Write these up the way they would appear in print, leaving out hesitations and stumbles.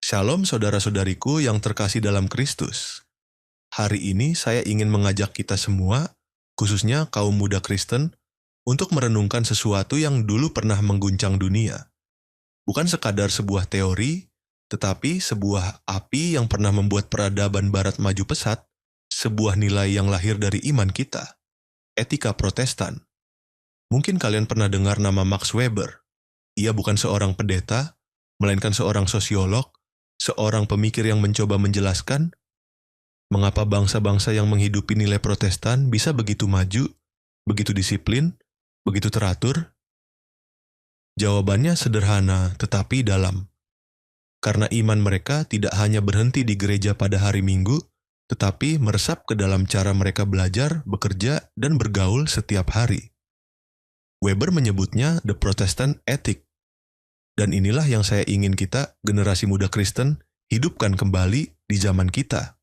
Shalom saudara-saudariku yang terkasih dalam Kristus. Hari ini saya ingin mengajak kita semua, khususnya kaum muda Kristen, untuk merenungkan sesuatu yang dulu pernah mengguncang dunia. Bukan sekadar sebuah teori, tetapi sebuah api yang pernah membuat peradaban barat maju pesat, sebuah nilai yang lahir dari iman kita, etika Protestan. Mungkin kalian pernah dengar nama Max Weber. Ia bukan seorang pendeta, melainkan seorang sosiolog, seorang pemikir yang mencoba menjelaskan mengapa bangsa-bangsa yang menghidupi nilai Protestan bisa begitu maju, begitu disiplin, begitu teratur. Jawabannya sederhana tetapi dalam. Karena iman mereka tidak hanya berhenti di gereja pada hari Minggu, tetapi meresap ke dalam cara mereka belajar, bekerja, dan bergaul setiap hari. Weber menyebutnya The Protestant Ethic. Dan inilah yang saya ingin kita, generasi muda Kristen, hidupkan kembali di zaman kita.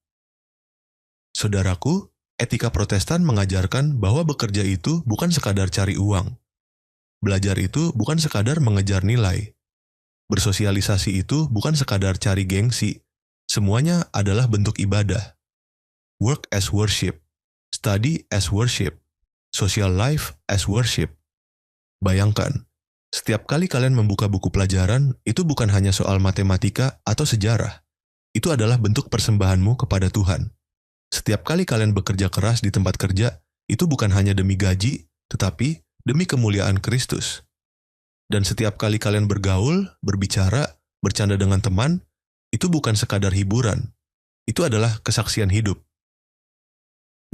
Saudaraku, etika Protestan mengajarkan bahwa bekerja itu bukan sekadar cari uang. Belajar itu bukan sekadar mengejar nilai. Bersosialisasi itu bukan sekadar cari gengsi. Semuanya adalah bentuk ibadah. Work as worship, study as worship, social life as worship. Bayangkan, setiap kali kalian membuka buku pelajaran, itu bukan hanya soal matematika atau sejarah. Itu adalah bentuk persembahanmu kepada Tuhan. Setiap kali kalian bekerja keras di tempat kerja, itu bukan hanya demi gaji, tetapi demi kemuliaan Kristus. Dan setiap kali kalian bergaul, berbicara, bercanda dengan teman, itu bukan sekadar hiburan. Itu adalah kesaksian hidup.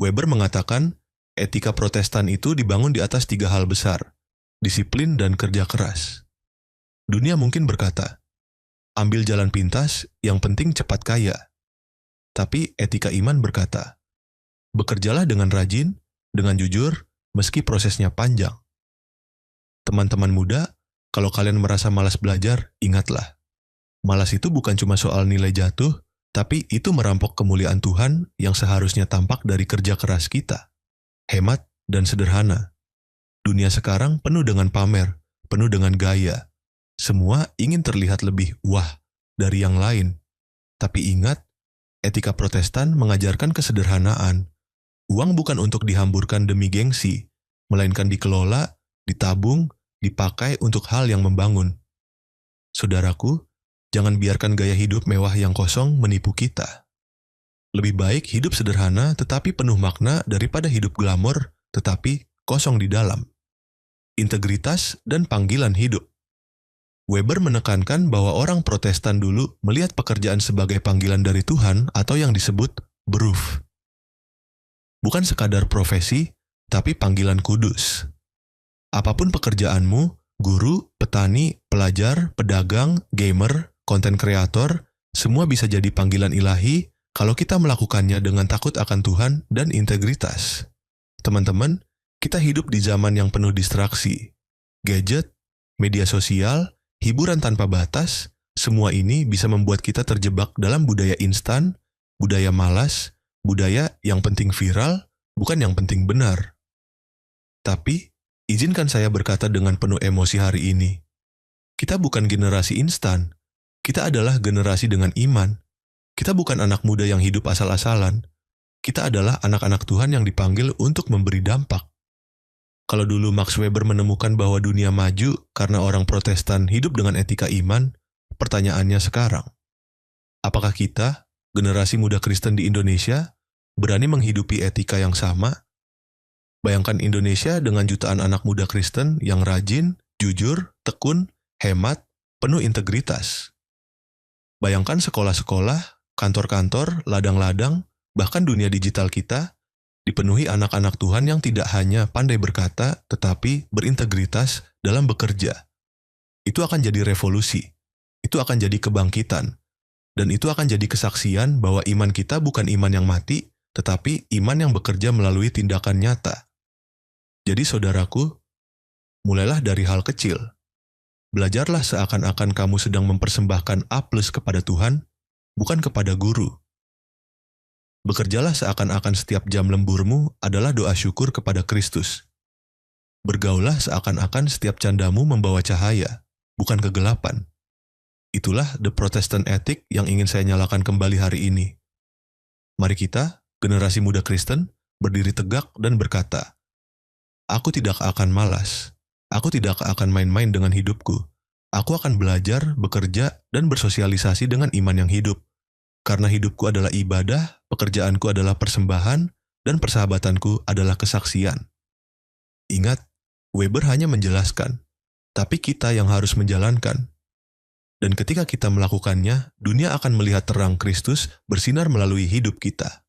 Weber mengatakan, etika Protestan itu dibangun di atas 3 hal besar: disiplin dan kerja keras. Dunia mungkin berkata, ambil jalan pintas, yang penting cepat kaya. Tapi etika iman berkata, bekerjalah dengan rajin, dengan jujur, meski prosesnya panjang. Teman-teman muda, kalau kalian merasa malas belajar, ingatlah. Malas itu bukan cuma soal nilai jatuh, tapi itu merampok kemuliaan Tuhan yang seharusnya tampak dari kerja keras kita. Hemat dan sederhana. Dunia sekarang penuh dengan pamer, penuh dengan gaya. Semua ingin terlihat lebih wah dari yang lain. Tapi ingat, etika Protestan mengajarkan kesederhanaan. Uang bukan untuk dihamburkan demi gengsi, melainkan dikelola, ditabung, dipakai untuk hal yang membangun. Saudaraku, jangan biarkan gaya hidup mewah yang kosong menipu kita. Lebih baik hidup sederhana tetapi penuh makna daripada hidup glamor tetapi kosong di dalam. Integritas dan panggilan hidup. Weber menekankan bahwa orang Protestan dulu melihat pekerjaan sebagai panggilan dari Tuhan atau yang disebut beruf. Bukan sekadar profesi, tapi panggilan kudus. Apapun pekerjaanmu, guru, petani, pelajar, pedagang, gamer, konten kreator, semua bisa jadi panggilan ilahi kalau kita melakukannya dengan takut akan Tuhan dan integritas. Teman-teman, kita hidup di zaman yang penuh distraksi. Gadget, media sosial, hiburan tanpa batas, semua ini bisa membuat kita terjebak dalam budaya instan, budaya malas, budaya yang penting viral, bukan yang penting benar. Tapi, izinkan saya berkata dengan penuh emosi hari ini. Kita bukan generasi instan. Kita adalah generasi dengan iman. Kita bukan anak muda yang hidup asal-asalan. Kita adalah anak-anak Tuhan yang dipanggil untuk memberi dampak. Kalau dulu Max Weber menemukan bahwa dunia maju karena orang Protestan hidup dengan etika iman, pertanyaannya sekarang, apakah kita, generasi muda Kristen di Indonesia, berani menghidupi etika yang sama? Bayangkan Indonesia dengan jutaan anak muda Kristen yang rajin, jujur, tekun, hemat, penuh integritas. Bayangkan sekolah-sekolah, kantor-kantor, ladang-ladang, bahkan dunia digital kita, dipenuhi anak-anak Tuhan yang tidak hanya pandai berkata, tetapi berintegritas dalam bekerja. Itu akan jadi revolusi. Itu akan jadi kebangkitan. Dan itu akan jadi kesaksian bahwa iman kita bukan iman yang mati, tetapi iman yang bekerja melalui tindakan nyata. Jadi saudaraku, mulailah dari hal kecil. Belajarlah seakan-akan kamu sedang mempersembahkan A+ kepada Tuhan, bukan kepada guru. Bekerjalah seakan-akan setiap jam lemburmu adalah doa syukur kepada Kristus. Bergaulah seakan-akan setiap candamu membawa cahaya, bukan kegelapan. Itulah The Protestant Ethic yang ingin saya nyalakan kembali hari ini. Mari kita, generasi muda Kristen, berdiri tegak dan berkata, "Aku tidak akan malas. Aku tidak akan main-main dengan hidupku. Aku akan belajar, bekerja, dan bersosialisasi dengan iman yang hidup. Karena hidupku adalah ibadah, pekerjaanku adalah persembahan, dan persahabatanku adalah kesaksian." Ingat, Weber hanya menjelaskan, tapi kita yang harus menjalankan. Dan ketika kita melakukannya, dunia akan melihat terang Kristus bersinar melalui hidup kita.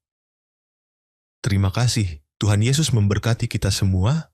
Terima kasih, Tuhan Yesus memberkati kita semua.